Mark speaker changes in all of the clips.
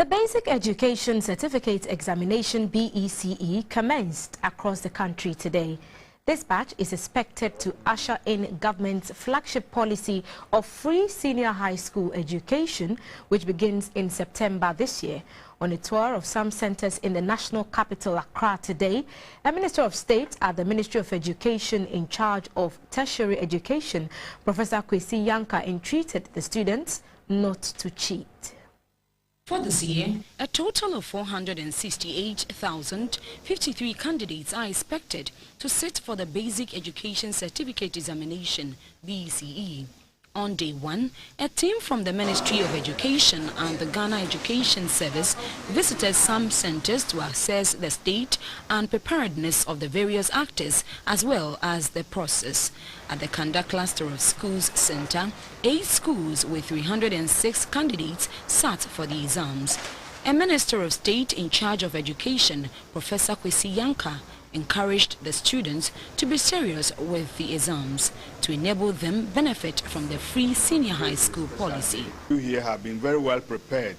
Speaker 1: The Basic Education Certificate Examination BECE commenced across the country today. This batch is expected to usher in government's flagship policy of free senior high school education, which begins in September this year. On a tour of some centers in the national capital, Accra, today, a Minister of State at the Ministry of Education in charge of tertiary education, Prof Kwesi Yankah, entreated the students not to cheat.
Speaker 2: For this year, a total of 468,053 candidates are expected to sit for the Basic Education Certificate Examination, BECE. On day one, a team from the Ministry of Education and the Ghana Education Service visited some centers to assess the state and preparedness of the various actors as well as the process. At the Kanda Cluster of Schools Center, 8 schools with 306 candidates sat for the exams. A Minister of State in charge of education, Prof Kwesi Yankah, encouraged the students to be serious with the exams to enable them benefit from the free senior high school policy.
Speaker 3: You here have been very well prepared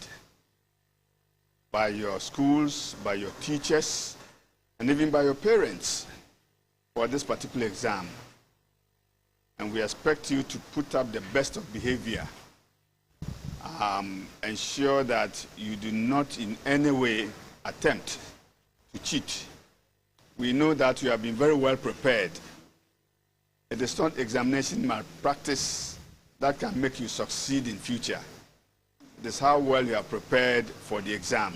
Speaker 3: by your schools, by your teachers, and even by your parents for this particular exam. And we expect you to put up the best of behavior. Ensure that you do not in any way attempt to cheat. We know that you have been very well prepared. It is not examination malpractice that can make you succeed in future. It is how well you are prepared for the exam.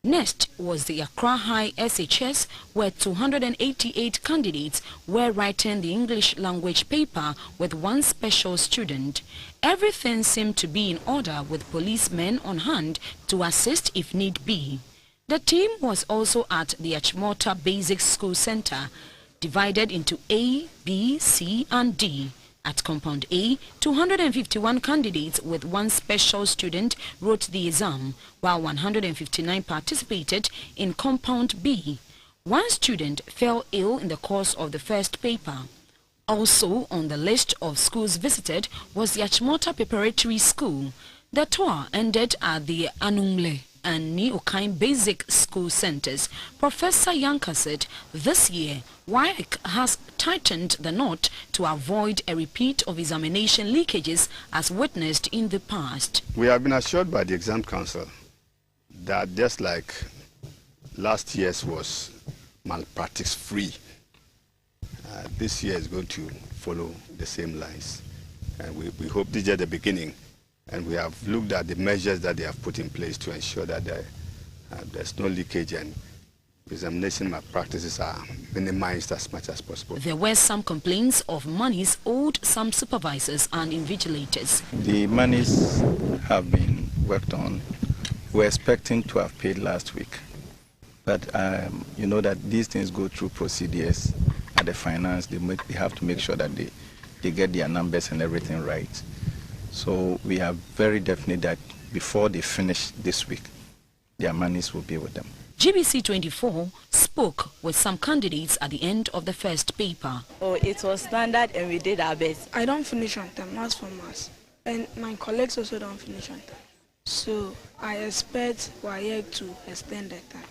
Speaker 2: Next was the Accra High SHS, where 288 candidates were writing the English language paper with one special student. Everything seemed to be in order with policemen on hand to assist if need be. The team was also at the Achimota Basic School Center, divided into A, B, C and D. At Compound A, 251 candidates with one special student wrote the exam, while 159 participated in Compound B. One student fell ill in the course of the first paper. Also on the list of schools visited was the Achimota Preparatory School. The tour ended at the Anumle and Ni-Okain Basic School Centers. Professor Yankah said this year, WAEC has tightened the knot to avoid a repeat of examination leakages as witnessed in the past.
Speaker 3: We have been assured by the Exam Council that just like last year's was malpractice free, this year is going to follow the same lines. And we hope this is the beginning. And we have looked at the measures that they have put in place to ensure that there's no leakage and examination malpractices are minimized as much as possible.
Speaker 2: There were some complaints of monies owed some supervisors and invigilators.
Speaker 4: The monies have been worked on. We're expecting to have paid last week. But you know that these things go through procedures at the finance. They have to make sure that they get their numbers and everything right. So we are very definite that before they finish this week, their monies will be with them.
Speaker 2: GBC 24 spoke with some candidates at the end of the first paper.
Speaker 5: Oh, it was standard and we did our best.
Speaker 6: I don't finish on time, maths for maths. And my colleagues also don't finish on time. So I expect WAEC to extend that time.